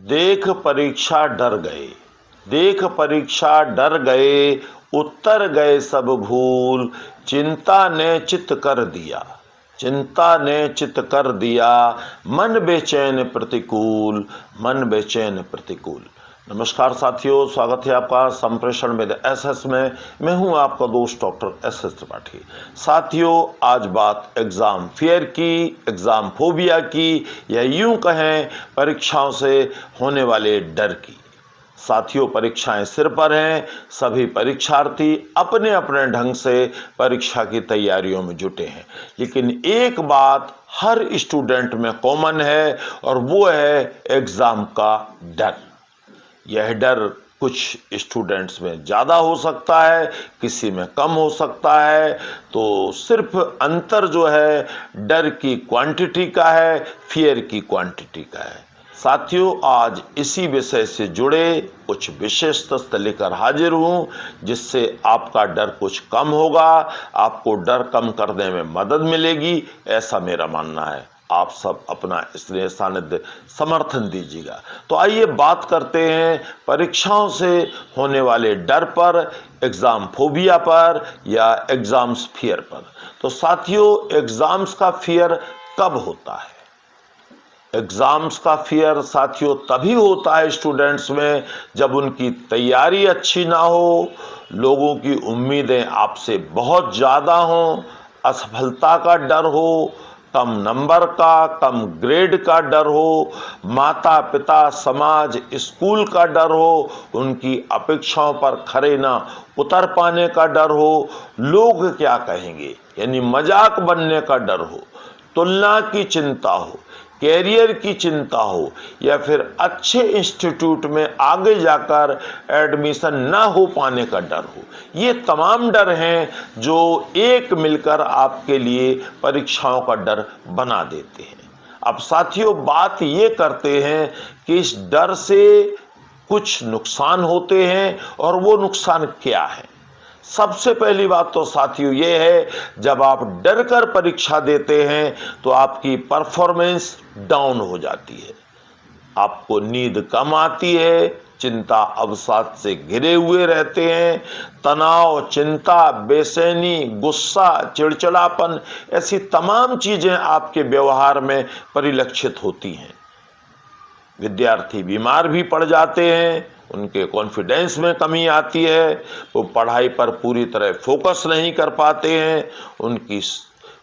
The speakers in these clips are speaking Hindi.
देख परीक्षा डर गए, देख परीक्षा डर गए, उत्तर गए सब भूल, चिंता ने चित कर दिया, चिंता ने चित कर दिया, मन बेचैन प्रतिकूल, मन बेचैन प्रतिकूल। नमस्कार साथियों, स्वागत है आपका संप्रेषण में एसएस में। मैं हूं आपका दोस्त डॉक्टर एस त्रिपाठी। साथियों, आज बात एग्ज़ाम फियर की, एग्ज़ाम फोबिया की, या यूं कहें परीक्षाओं से होने वाले डर की। साथियों, परीक्षाएं सिर पर हैं। सभी परीक्षार्थी अपने अपने ढंग से परीक्षा की तैयारियों में जुटे हैं, लेकिन एक बात हर स्टूडेंट में कॉमन है और वो है एग्ज़ाम का डर। यह डर कुछ स्टूडेंट्स में ज़्यादा हो सकता है, किसी में कम हो सकता है। तो सिर्फ अंतर जो है डर की क्वांटिटी का है, फियर की क्वांटिटी का है। साथियों, आज इसी विषय से जुड़े कुछ विशेष तथ्य लेकर हाजिर हूँ, जिससे आपका डर कुछ कम होगा, आपको डर कम करने में मदद मिलेगी, ऐसा मेरा मानना है। आप सब अपना स्नेह सानिध्य समर्थन दीजिएगा। तो आइए बात करते हैं परीक्षाओं से होने वाले डर पर, एग्ज़ाम फोबिया पर या एग्ज़ाम्स फियर पर। तो साथियों, एग्ज़ाम्स का फियर कब होता है? एग्ज़ाम्स का फियर साथियों तभी होता है स्टूडेंट्स में जब उनकी तैयारी अच्छी ना हो, लोगों की उम्मीदें आपसे बहुत ज़्यादा हों, असफलता का डर हो, कम नंबर का, कम ग्रेड का डर हो, माता पिता, समाज, स्कूल का डर हो, उनकी अपेक्षाओं पर खरे ना उतर पाने का डर हो, लोग क्या कहेंगे यानी मजाक बनने का डर हो, तुलना की चिंता हो, कैरियर की चिंता हो, या फिर अच्छे इंस्टीट्यूट में आगे जाकर एडमिशन ना हो पाने का डर हो। ये तमाम डर हैं जो एक मिलकर आपके लिए परीक्षाओं का डर बना देते हैं। अब साथियों, बात ये करते हैं कि इस डर से कुछ नुकसान होते हैं और वो नुकसान क्या है। सबसे पहली बात तो साथियों ये है, जब आप डर कर परीक्षा देते हैं तो आपकी परफॉर्मेंस डाउन हो जाती है, आपको नींद कम आती है, चिंता अवसाद से घिरे हुए रहते हैं, तनाव, चिंता, बेचैनी, गुस्सा, चिड़चिड़ापन, ऐसी तमाम चीज़ें आपके व्यवहार में परिलक्षित होती हैं। विद्यार्थी बीमार भी पड़ जाते हैं, उनके कॉन्फिडेंस में कमी आती है, वो पढ़ाई पर पूरी तरह फोकस नहीं कर पाते हैं, उनकी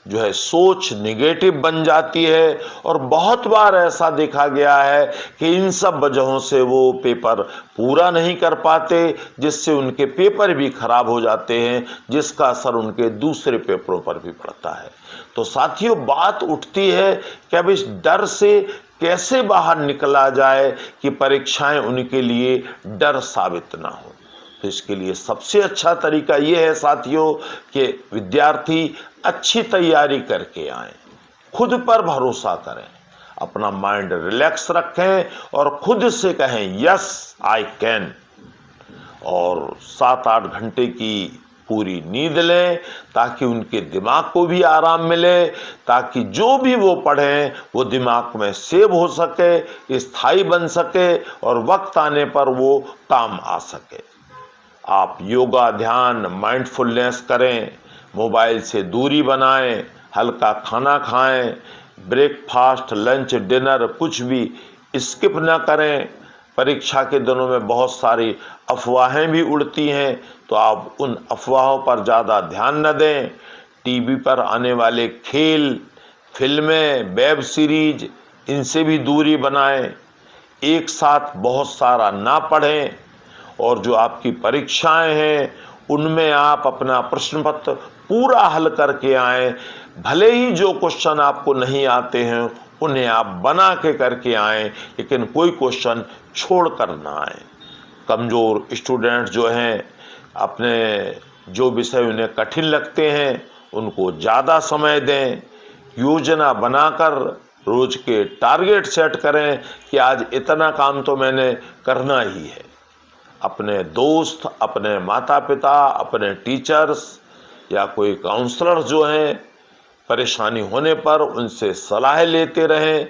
जो है सोच निगेटिव बन जाती है। और बहुत बार ऐसा देखा गया है कि इन सब वजहों से वो पेपर पूरा नहीं कर पाते, जिससे उनके पेपर भी खराब हो जाते हैं, जिसका असर उनके दूसरे पेपरों पर भी पड़ता है। तो साथियों, बात उठती है कि अब इस डर से कैसे बाहर निकला जाए कि परीक्षाएं उनके लिए डर साबित ना हो। तो इसके लिए सबसे अच्छा तरीका ये है साथियों कि विद्यार्थी अच्छी तैयारी करके आएं, खुद पर भरोसा करें, अपना माइंड रिलैक्स रखें और खुद से कहें यस आई कैन, और 7-8 घंटे की पूरी नींद लें ताकि उनके दिमाग को भी आराम मिले, ताकि जो भी वो पढ़ें वो दिमाग में सेव हो सके, स्थायी बन सके और वक्त आने पर वो काम आ सके। आप योगा, ध्यान, माइंडफुलनेस करें, मोबाइल से दूरी बनाएं, हल्का खाना खाएं, ब्रेकफास्ट, लंच, डिनर कुछ भी स्किप ना करें। परीक्षा के दिनों में बहुत सारी अफवाहें भी उड़ती हैं, तो आप उन अफवाहों पर ज़्यादा ध्यान न दें। टीवी पर आने वाले खेल, फिल्में, वेब सीरीज, इनसे भी दूरी बनाएं। एक साथ बहुत सारा ना पढ़ें, और जो आपकी परीक्षाएं हैं उनमें आप अपना प्रश्न पत्र पूरा हल करके आएँ। भले ही जो क्वेश्चन आपको नहीं आते हैं उन्हें आप बना के करके आएँ, लेकिन कोई क्वेश्चन छोड़ कर ना आएँ। कमज़ोर स्टूडेंट्स जो हैं, अपने जो विषय उन्हें कठिन लगते हैं उनको ज़्यादा समय दें। योजना बनाकर रोज़ के टारगेट सेट करें कि आज इतना काम तो मैंने करना ही है। अपने दोस्त, अपने माता पिता, अपने टीचर्स या कोई काउंसलर जो हैं, परेशानी होने पर उनसे सलाह लेते रहें,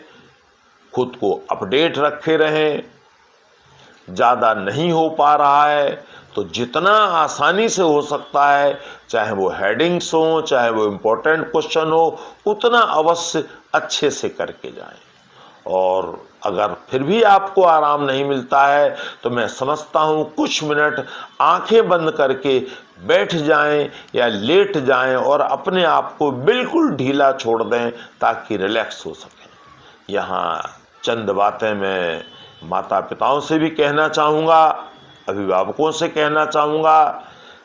खुद को अपडेट रखे रहें, ज़्यादा नहीं हो पा रहा है तो जितना आसानी से हो सकता है, चाहे वो हेडिंग्स हो, चाहे वो इम्पोर्टेंट क्वेश्चन हो, उतना अवश्य अच्छे से करके जाएं। और अगर फिर भी आपको आराम नहीं मिलता है तो मैं समझता हूँ कुछ मिनट आंखें बंद करके बैठ जाएं या लेट जाएं और अपने आप को बिल्कुल ढीला छोड़ दें ताकि रिलैक्स हो सकें। यहाँ चंद बातें मैं माता पिताओं से भी कहना चाहूँगा, अभिभावकों से कहना चाहूँगा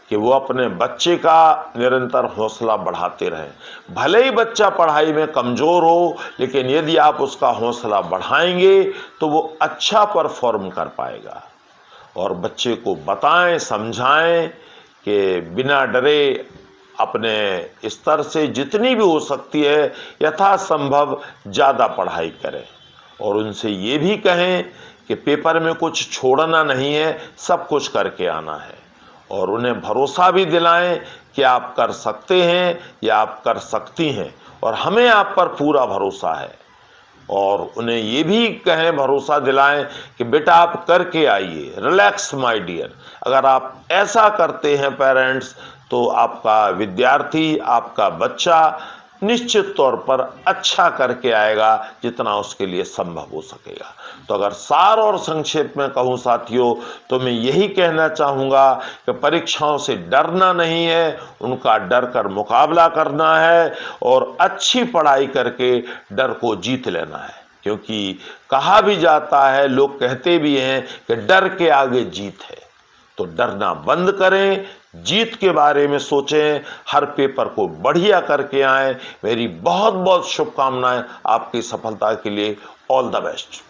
कि वो अपने बच्चे का निरंतर हौसला बढ़ाते रहें। भले ही बच्चा पढ़ाई में कमज़ोर हो, लेकिन यदि आप उसका हौसला बढ़ाएंगे तो वो अच्छा परफॉर्म कर पाएगा। और बच्चे को बताएं, समझाएं कि बिना डरे अपने स्तर से जितनी भी हो सकती है यथासंभव ज़्यादा पढ़ाई करें। और उनसे ये भी कहें कि पेपर में कुछ छोड़ना नहीं है, सब कुछ करके आना है। और उन्हें भरोसा भी दिलाएं कि आप कर सकते हैं या आप कर सकती हैं और हमें आप पर पूरा भरोसा है। और उन्हें ये भी कहें, भरोसा दिलाएं कि बेटा आप करके आइए, रिलैक्स माय डियर। अगर आप ऐसा करते हैं पेरेंट्स, तो आपका विद्यार्थी, आपका बच्चा निश्चित तौर पर अच्छा करके आएगा जितना उसके लिए संभव हो सकेगा। तो अगर सार और संक्षेप में कहूँ साथियों, तो मैं यही कहना चाहूँगा कि परीक्षाओं से डरना नहीं है, उनका डर कर मुकाबला करना है और अच्छी पढ़ाई करके डर को जीत लेना है। क्योंकि कहा भी जाता है, लोग कहते भी हैं कि डर के आगे जीत है। तो डरना बंद करें, जीत के बारे में सोचें, हर पेपर को बढ़िया करके आएं। मेरी बहुत बहुत शुभकामनाएं आपकी सफलता के लिए। All the best.